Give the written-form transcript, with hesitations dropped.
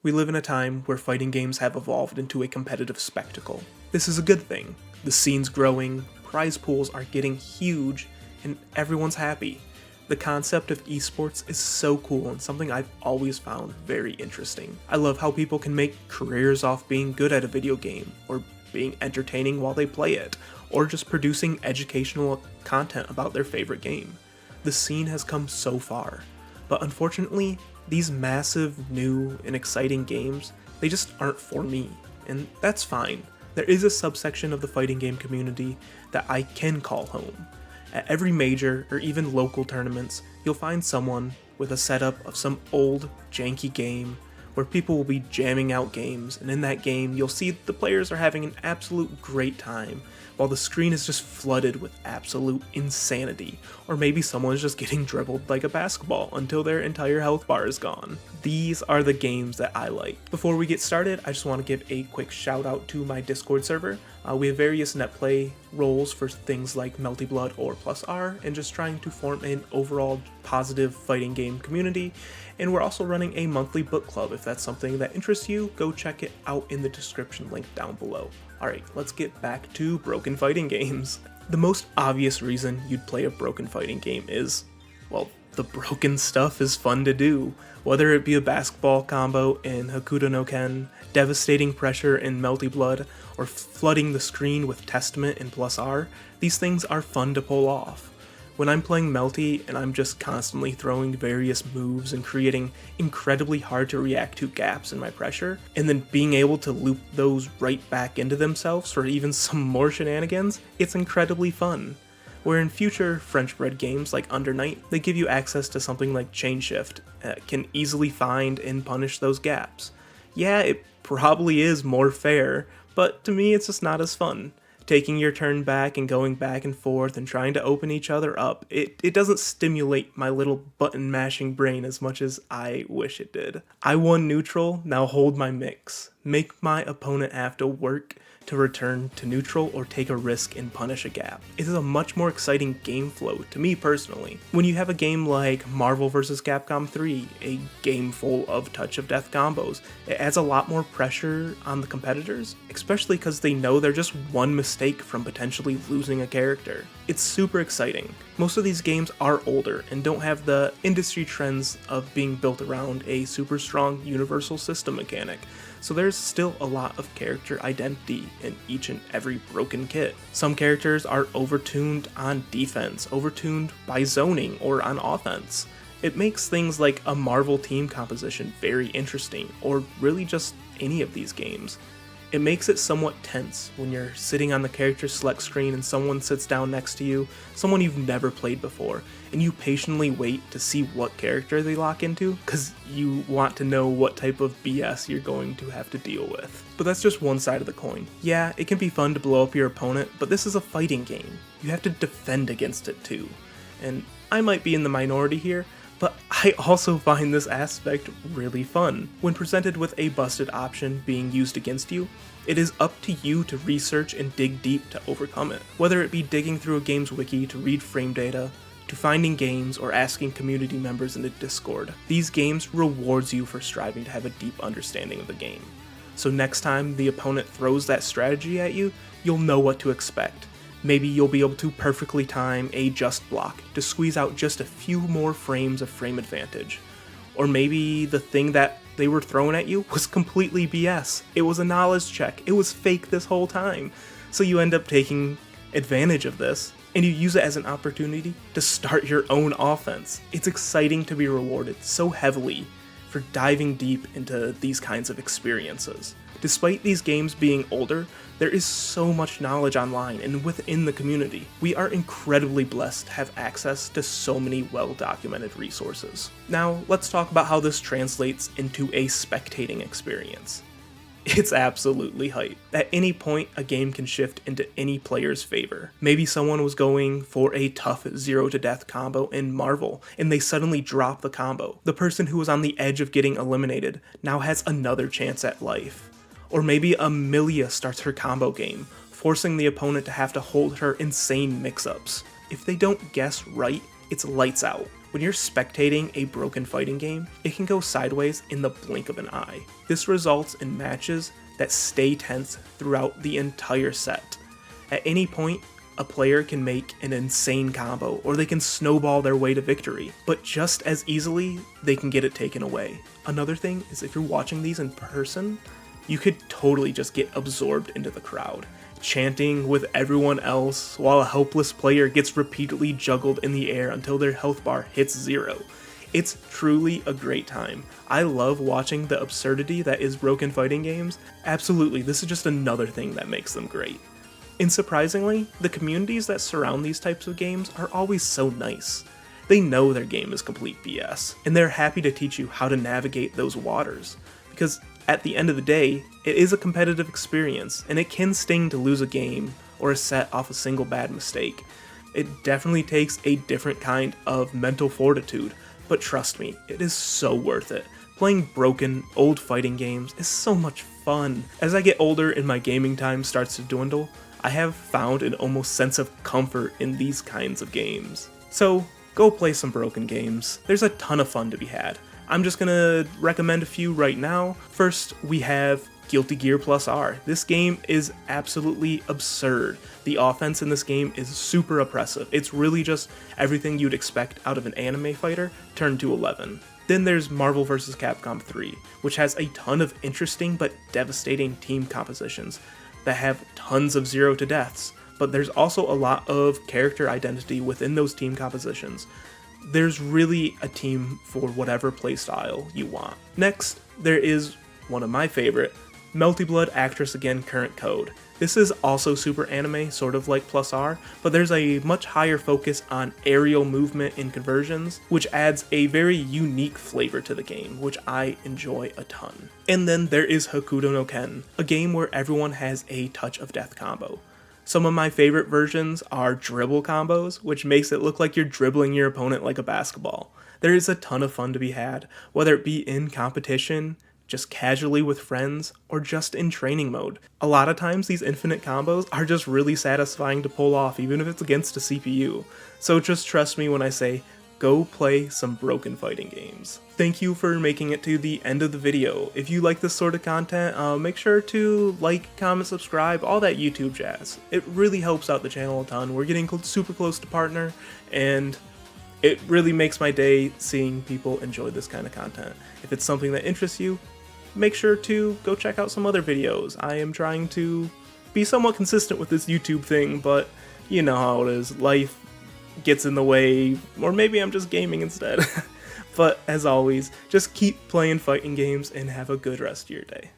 We live in a time where fighting games have evolved into a competitive spectacle. This is a good thing. The scene's growing, prize pools are getting huge, and everyone's happy. The concept of esports is so cool and something I've always found very interesting. I love how people can make careers off being good at a video game, or being entertaining while they play it, or just producing educational content about their favorite game. The scene has come so far, but unfortunately, these massive, new, and exciting games, they just aren't for me, and that's fine. There is a subsection of the fighting game community that I can call home. At every major, or even local tournaments, you'll find someone with a setup of some old, janky game where people will be jamming out games, and in that game, you'll see the players are having an absolute great time, while the screen is just flooded with absolute insanity, or maybe someone is just getting dribbled like a basketball until their entire health bar is gone. These are the games that I like. Before we get started, I just want to give a quick shout out to my Discord server. We have various netplay roles for things like Melty Blood or Plus R, and just trying to form an overall positive fighting game community. And we're also running a monthly book club. If that's something that interests you, go check it out in the description link down below. Alright, let's get back to broken fighting games. The most obvious reason you'd play a broken fighting game is, well, the broken stuff is fun to do. Whether it be a basketball combo in Hakuto no Ken, devastating pressure in Melty Blood, or flooding the screen with Testament in Plus R, these things are fun to pull off. When I'm playing Melty and I'm just constantly throwing various moves and creating incredibly hard to react to gaps in my pressure, and then being able to loop those right back into themselves for even some more shenanigans, it's incredibly fun. Where in future French-bred games like Under Night, they give you access to something like Chain Shift, can easily find and punish those gaps. Yeah, it probably is more fair, but to me it's just not as fun. Taking your turn back and going back and forth and trying to open each other up, it doesn't stimulate my little button mashing brain as much as I wish it did. I won neutral, now hold my mix. Make my opponent have to work to return to neutral or take a risk and punish a gap. It is a much more exciting game flow to me personally. When you have a game like Marvel vs. Capcom 3, a game full of touch of death combos, it adds a lot more pressure on the competitors, especially because they know they're just one mistake from potentially losing a character. It's super exciting. Most of these games are older and don't have the industry trends of being built around a super strong universal system mechanic, so there's still a lot of character identity in each and every broken kit. Some characters are overtuned on defense, overtuned by zoning, or on offense. It makes things like a Marvel team composition very interesting, or really just any of these games. It makes it somewhat tense when you're sitting on the character select screen and someone sits down next to you, someone you've never played before, and you patiently wait to see what character they lock into, because you want to know what type of BS you're going to have to deal with. But that's just one side of the coin. Yeah, it can be fun to blow up your opponent, but this is a fighting game. You have to defend against it too. And I might be in the minority here, but I also find this aspect really fun. When presented with a busted option being used against you, it is up to you to research and dig deep to overcome it. Whether it be digging through a game's wiki to read frame data, to finding games, or asking community members in the Discord, these games rewards you for striving to have a deep understanding of the game. So next time the opponent throws that strategy at you, you'll know what to expect. Maybe you'll be able to perfectly time a just block to squeeze out just a few more frames of frame advantage. Or maybe the thing that they were throwing at you was completely BS. It was a knowledge check. It was fake this whole time. So you end up taking advantage of this, and you use it as an opportunity to start your own offense. It's exciting to be rewarded so heavily for diving deep into these kinds of experiences. Despite these games being older, there is so much knowledge online and within the community. We are incredibly blessed to have access to so many well-documented resources. Now, let's talk about how this translates into a spectating experience. It's absolutely hype. At any point, a game can shift into any player's favor. Maybe someone was going for a tough 0 to death combo in Marvel, and they suddenly drop the combo. The person who was on the edge of getting eliminated now has another chance at life. Or maybe Amelia starts her combo game, forcing the opponent to have to hold her insane mix-ups. If they don't guess right, it's lights out. When you're spectating a broken fighting game, it can go sideways in the blink of an eye. This results in matches that stay tense throughout the entire set. At any point, a player can make an insane combo, or they can snowball their way to victory, but just as easily, they can get it taken away. Another thing is if you're watching these in person, you could totally just get absorbed into the crowd, chanting with everyone else while a helpless player gets repeatedly juggled in the air until their health bar hits 0. It's truly a great time. I love watching the absurdity that is broken fighting games. Absolutely, this is just another thing that makes them great. And surprisingly, the communities that surround these types of games are always so nice. They know their game is complete BS, and they're happy to teach you how to navigate those waters. Because at the end of the day, it is a competitive experience, and it can sting to lose a game or a set off a single bad mistake. It definitely takes a different kind of mental fortitude, but trust me, it is so worth it. Playing broken, old fighting games is so much fun. As I get older and my gaming time starts to dwindle, I have found an almost sense of comfort in these kinds of games. So, go play some broken games. There's a ton of fun to be had. I'm just gonna recommend a few right now. First, we have Guilty Gear Plus R. This game is absolutely absurd. The offense in this game is super oppressive. It's really just everything you'd expect out of an anime fighter turned to 11. Then there's Marvel vs. Capcom 3, which has a ton of interesting but devastating team compositions that have tons of 0 to deaths, but there's also a lot of character identity within those team compositions. There's really a team for whatever playstyle you want. Next, there is one of my favorite, Melty Blood Actress Again Current Code. This is also super anime, sort of like Plus R, but there's a much higher focus on aerial movement and conversions, which adds a very unique flavor to the game, which I enjoy a ton. And then there is Hokuto no Ken, a game where everyone has a touch of death combo. Some of my favorite versions are dribble combos, which makes it look like you're dribbling your opponent like a basketball. There is a ton of fun to be had, whether it be in competition, just casually with friends, or just in training mode. A lot of times these infinite combos are just really satisfying to pull off, even if it's against a CPU. So just trust me when I say, go play some broken fighting games. Thank you for making it to the end of the video. If you like this sort of content, make sure to like, comment, subscribe, all that YouTube jazz. It really helps out the channel a ton. We're getting super close to partner, and it really makes my day seeing people enjoy this kind of content. If it's something that interests you, make sure to go check out some other videos. I am trying to be somewhat consistent with this YouTube thing, but you know how it is. Life gets in the way, or maybe I'm just gaming instead. But as always, just keep playing fighting games and have a good rest of your day.